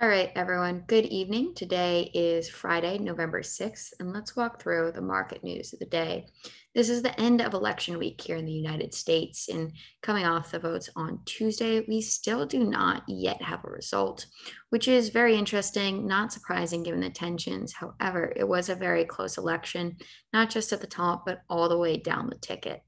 All right, everyone. Good evening. Today is Friday, November 6th, and let's walk through the market news of the day. This is the end of election week here in the United States, and coming off the votes on Tuesday, we still do not yet have a result, which is very interesting, not surprising given the tensions. However, it was a very close election, not just at the top, but all the way down the ticket.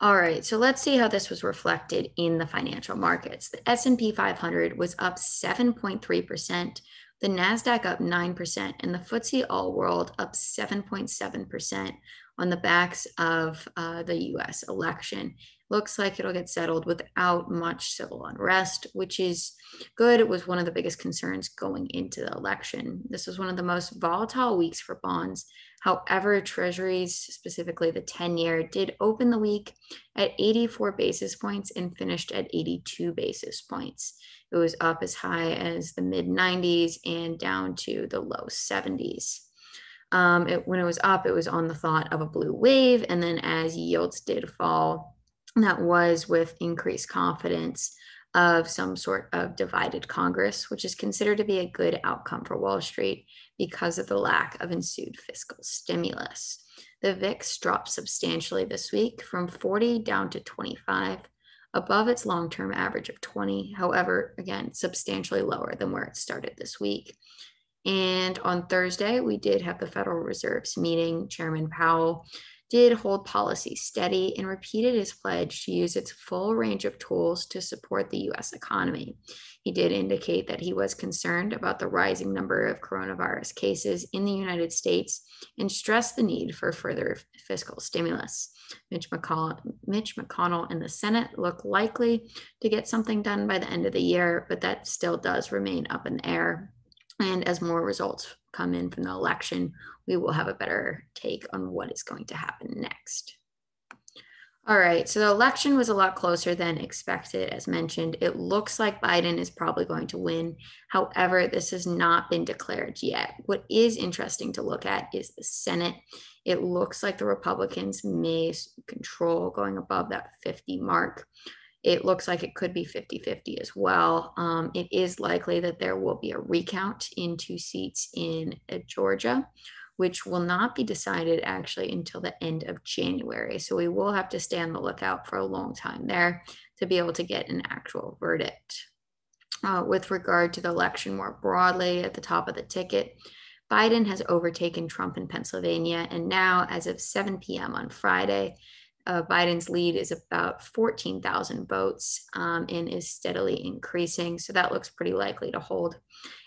All right, so let's see how this was reflected in the financial markets. The S&P 500 was up 7.3%, the Nasdaq up 9%, and the FTSE All World up 7.7% on the backs of the US election. Looks like it'll get settled without much civil unrest, which is good. It was one of the biggest concerns going into the election. This was one of the most volatile weeks for bonds. However, treasuries, specifically the 10-year, did open the week at 84 basis points and finished at 82 basis points. It was up as high as the mid 90s and down to the low 70s. When it was up, it was on the thought of a blue wave. And then as yields did fall, that was with increased confidence of some sort of divided Congress, which is considered to be a good outcome for Wall Street because of the lack of ensued fiscal stimulus. The VIX dropped substantially this week from 40 down to 25, above its long-term average of 20. However, again, substantially lower than where it started this week. And on Thursday, we did have the Federal Reserve's meeting. Chairman Powell did hold policy steady and repeated his pledge to use its full range of tools to support the US economy. He did indicate that he was concerned about the rising number of coronavirus cases in the United States and stressed the need for further fiscal stimulus. Mitch McConnell and the Senate look likely to get something done by the end of the year, but that still does remain up in the air. And as more results come in from the election, we will have a better take on what is going to happen next. All right, so the election was a lot closer than expected. As mentioned, it looks like Biden is probably going to win. However, this has not been declared yet. What is interesting to look at is the Senate. It looks like the Republicans may control going above that 50 mark. It looks like it could be 50-50 as well. It is likely that there will be a recount in 2 seats in Georgia, which will not be decided actually until the end of January. So we will have to stay on the lookout for a long time there to be able to get an actual verdict. With regard to the election more broadly, at the top of the ticket, Biden has overtaken Trump in Pennsylvania, and now, as of 7 p.m. on Friday, Biden's lead is about 14,000 votes and is steadily increasing. So that looks pretty likely to hold.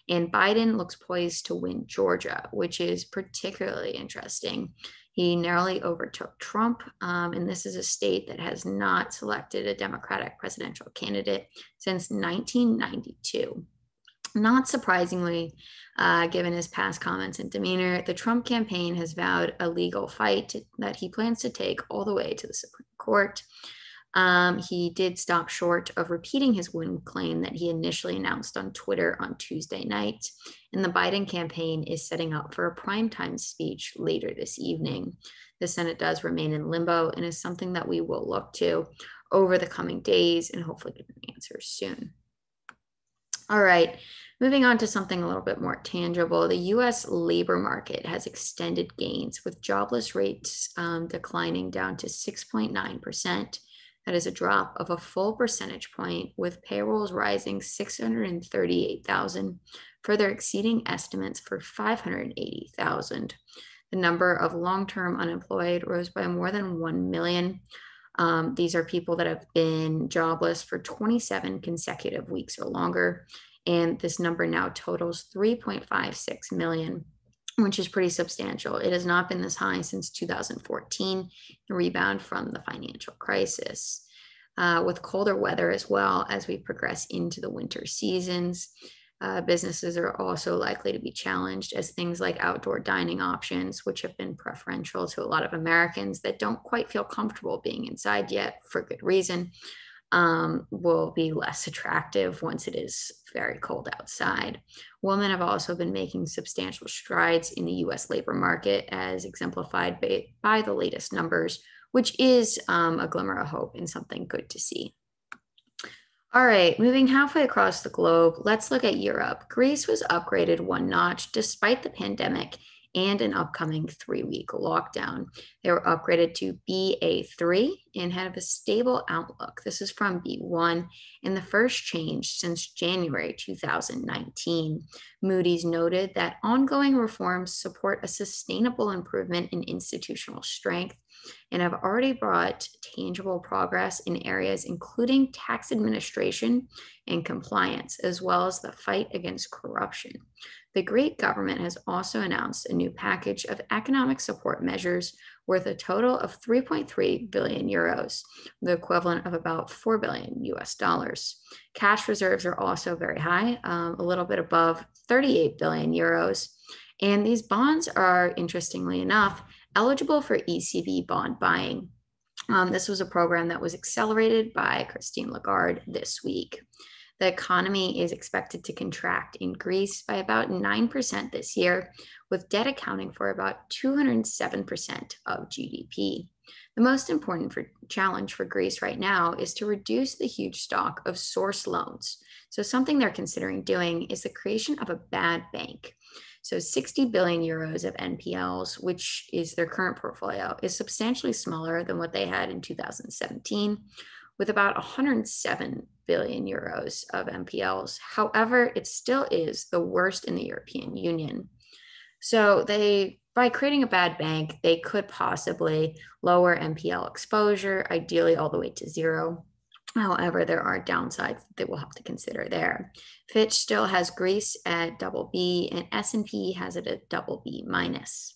And Biden looks poised to win Georgia, which is particularly interesting. He narrowly overtook Trump, and this is a state that has not selected a Democratic presidential candidate since 1992. Not surprisingly, given his past comments and demeanor, the Trump campaign has vowed a legal fight that he plans to take all the way to the Supreme Court. He did stop short of repeating his win claim that he initially announced on Twitter on Tuesday night. And the Biden campaign is setting up for a primetime speech later this evening. The Senate does remain in limbo and is something that we will look to over the coming days and hopefully get an answer soon. All right, moving on to something a little bit more tangible. The US labor market has extended gains with jobless rates declining down to 6.9%. That is a drop of a full percentage point, with payrolls rising 638,000, further exceeding estimates for 580,000. The number of long-term unemployed rose by more than 1 million. These are people that have been jobless for 27 consecutive weeks or longer. And this number now totals 3.56 million, which is pretty substantial. It has not been this high since 2014, the rebound from the financial crisis. With colder weather as well as we progress into the winter seasons, businesses are also likely to be challenged as things like outdoor dining options, which have been preferential to a lot of Americans that don't quite feel comfortable being inside yet for good reason, will be less attractive once it is very cold outside. Women have also been making substantial strides in the US labor market, as exemplified by the latest numbers, which is a glimmer of hope and something good to see. All right, moving halfway across the globe, let's look at Europe. Greece was upgraded one notch despite the pandemic and an upcoming 3-week lockdown. They were upgraded to BA3 and had a stable outlook. This is from B1 and the first change since January 2019. Moody's noted that ongoing reforms support a sustainable improvement in institutional strength and have already brought tangible progress in areas including tax administration and compliance, as well as the fight against corruption. The Greek government has also announced a new package of economic support measures worth a total of 3.3 billion euros, the equivalent of about 4 billion US dollars. Cash reserves are also very high, a little bit above 38 billion euros. And these bonds are, interestingly enough, eligible for ECB bond buying. This was a program that was accelerated by Christine Lagarde this week. The economy is expected to contract in Greece by about 9% this year, with debt accounting for about 207% of GDP. The most important challenge for Greece right now is to reduce the huge stock of source loans. So something they're considering doing is the creation of a bad bank. So 60 billion euros of NPLs, which is their current portfolio, is substantially smaller than what they had in 2017, with about 107 billion euros of NPLs. However, it still is the worst in the European Union. So by creating a bad bank, they could possibly lower NPL exposure, ideally all the way to zero. However, there are downsides that they will have to consider there. Fitch still has Greece at BB and S&P has it at BB minus.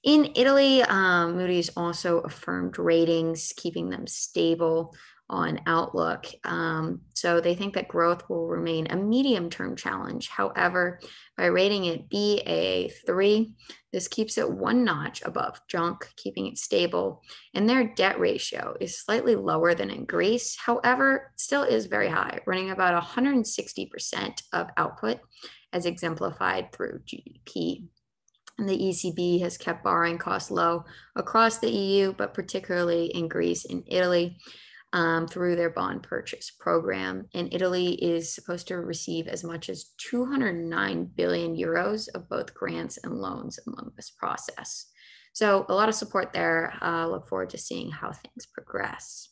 In Italy, Moody's also affirmed ratings, keeping them stable on outlook. So they think that growth will remain a medium-term challenge. However, by rating it BA3, this keeps it one notch above junk, keeping it stable. And their debt ratio is slightly lower than in Greece. However, it still is very high, running about 160% of output as exemplified through GDP. And the ECB has kept borrowing costs low across the EU, but particularly in Greece and Italy through their bond purchase program. And Italy is supposed to receive as much as 209 billion euros of both grants and loans along this process. So a lot of support there. Look forward to seeing how things progress.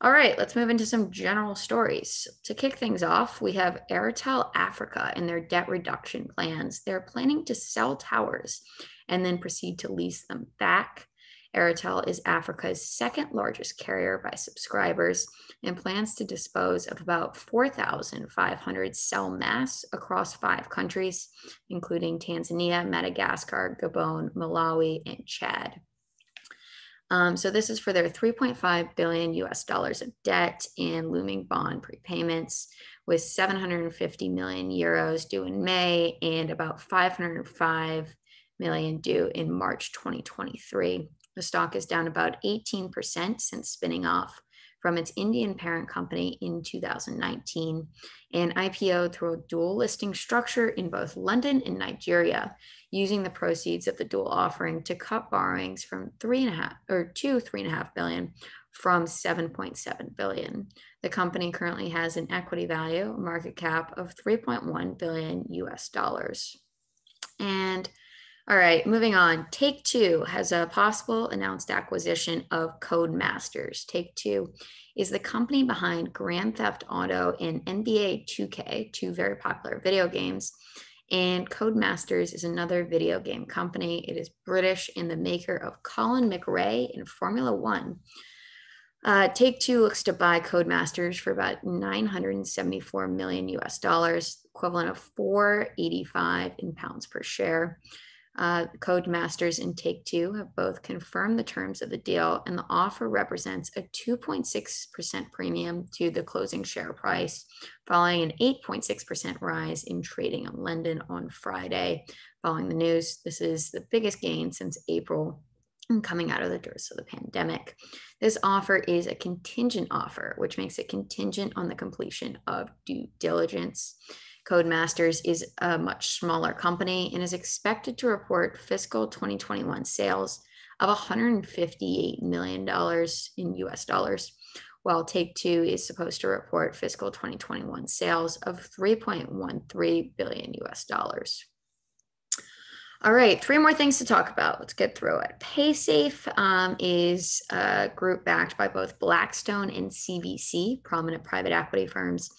All right, let's move into some general stories. To kick things off, we have Airtel Africa and their debt reduction plans. They're planning to sell towers and then proceed to lease them back. Airtel is Africa's second largest carrier by subscribers and plans to dispose of about 4,500 cell masts across 5 countries, including Tanzania, Madagascar, Gabon, Malawi, and Chad. So this is for their 3.5 billion US dollars of debt and looming bond prepayments, with 750 million euros due in May and about 505 million due in March 2023. The stock is down about 18% since spinning off from its Indian parent company in 2019 and IPO through a dual listing structure in both London and Nigeria, using the proceeds of the dual offering to cut borrowings from 3.5 billion from 7.7 billion. The company currently has an equity value, market cap of 3.1 billion US dollars. And all right, moving on. Take-Two has a possible announced acquisition of Codemasters. Take-Two is the company behind Grand Theft Auto and NBA 2K, 2 very popular video games. And Codemasters is another video game company. It is British and the maker of Colin McRae in Formula One. Take-Two looks to buy Codemasters for about 974 million US dollars, equivalent of 485 in pounds per share. Codemasters and Take-Two have both confirmed the terms of the deal, and the offer represents a 2.6% premium to the closing share price, following an 8.6% rise in trading on London on Friday. Following the news, this is the biggest gain since April and coming out of the depths of the pandemic. This offer is a contingent offer, which makes it contingent on the completion of due diligence. Codemasters is a much smaller company and is expected to report fiscal 2021 sales of $158 million in US dollars, while Take-Two is supposed to report fiscal 2021 sales of 3.13 billion US dollars. All right, three more things to talk about. Let's get through it. PaySafe is a group backed by both Blackstone and CVC, prominent private equity firms.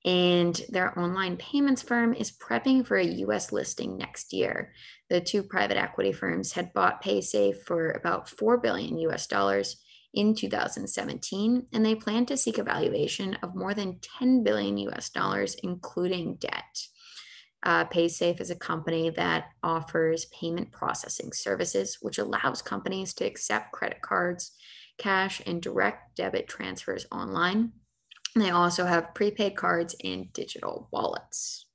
And their online payments firm is prepping for a US listing next year. The two private equity firms had bought PaySafe for about 4 billion US dollars in 2017, and they plan to seek a valuation of more than 10 billion US dollars, including debt. PaySafe is a company that offers payment processing services, which allows companies to accept credit cards, cash, and direct debit transfers online. And they also have prepaid cards and digital wallets.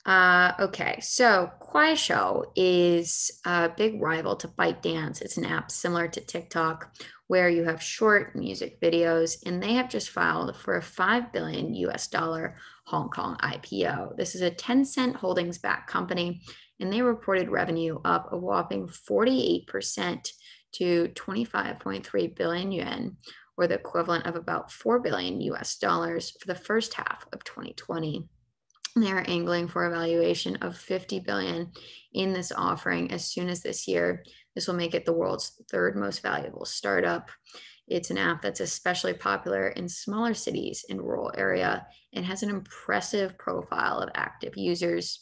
Okay, so Kuaishou is a big rival to ByteDance. It's an app similar to TikTok where you have short music videos, and they have just filed for a 5 billion US dollar Hong Kong IPO. This is a Tencent Holdings backed company, and they reported revenue up a whopping 48% to 25.3 billion yuan, or the equivalent of about 4 billion US dollars for the first half of 2020. They're angling for a valuation of 50 billion in this offering as soon as this year. This will make it the world's third most valuable startup. It's an app that's especially popular in smaller cities in rural area and has an impressive profile of active users.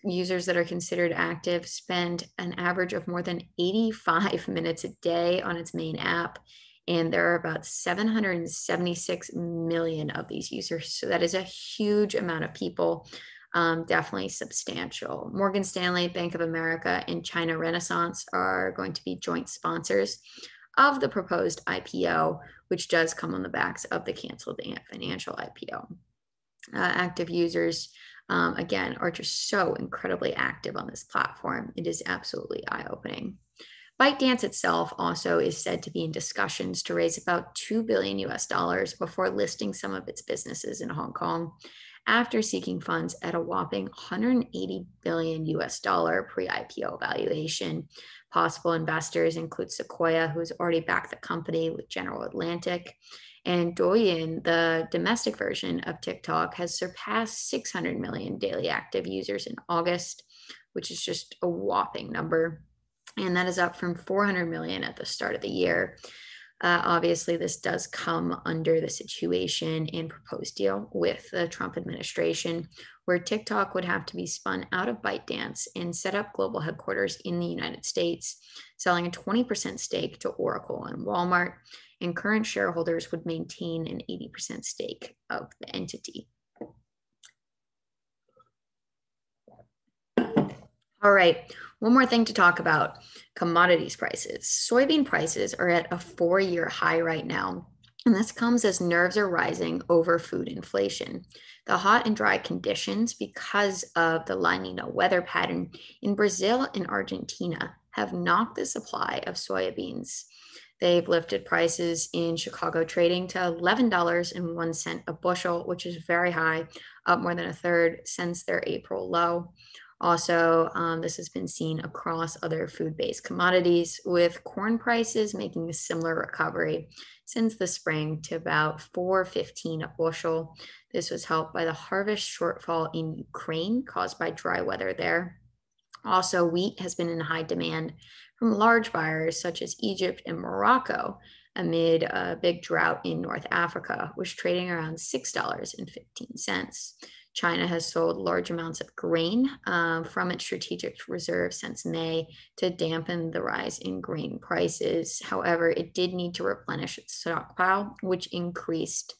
Users that are considered active spend an average of more than 85 minutes a day on its main app. And there are about 776 million of these users. So that is a huge amount of people, definitely substantial. Morgan Stanley, Bank of America, and China Renaissance are going to be joint sponsors of the proposed IPO, which does come on the backs of the canceled Ant Financial IPO. Active users, again, are just so incredibly active on this platform. It is absolutely eye-opening. ByteDance itself also is said to be in discussions to raise about 2 billion US dollars before listing some of its businesses in Hong Kong after seeking funds at a whopping 180 billion US dollar pre-IPO valuation. Possible investors include Sequoia, who's already backed the company with General Atlantic, and Douyin, the domestic version of TikTok, has surpassed 600 million daily active users in August, which is just a whopping number. And that is up from 400 million at the start of the year. Obviously, this does come under the situation and proposed deal with the Trump administration, where TikTok would have to be spun out of ByteDance and set up global headquarters in the United States, selling a 20% stake to Oracle and Walmart, and current shareholders would maintain an 80% stake of the entity. All right, one more thing to talk about, commodities prices. Soybean prices are at a 4-year high right now, and this comes as nerves are rising over food inflation. The hot and dry conditions because of the La Nina weather pattern in Brazil and Argentina have knocked the supply of soybeans. They've lifted prices in Chicago trading to $11.01 a bushel, which is very high, up more than a third since their April low. Also, this has been seen across other food-based commodities, with corn prices making a similar recovery since the spring to about $4.15 a bushel. This was helped by the harvest shortfall in Ukraine caused by dry weather there. Also, wheat has been in high demand from large buyers such as Egypt and Morocco amid a big drought in North Africa, which is trading around $6.15. China has sold large amounts of grain from its strategic reserve since May to dampen the rise in grain prices. However, it did need to replenish its stockpile, which increased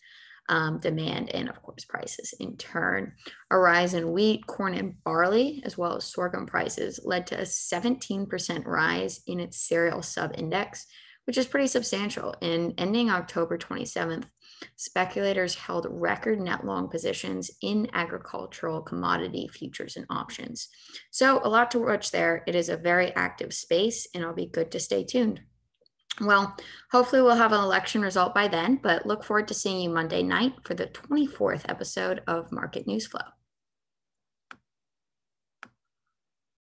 demand and, of course, prices in turn. A rise in wheat, corn, and barley, as well as sorghum prices, led to a 17% rise in its cereal sub-index, which is pretty substantial. And ending October 27th, speculators held record net long positions in agricultural commodity futures and options. So a lot to watch there. It is a very active space, and it'll be good to stay tuned. Well, hopefully we'll have an election result by then, but look forward to seeing you Monday night for the 24th episode of Market Newsflow.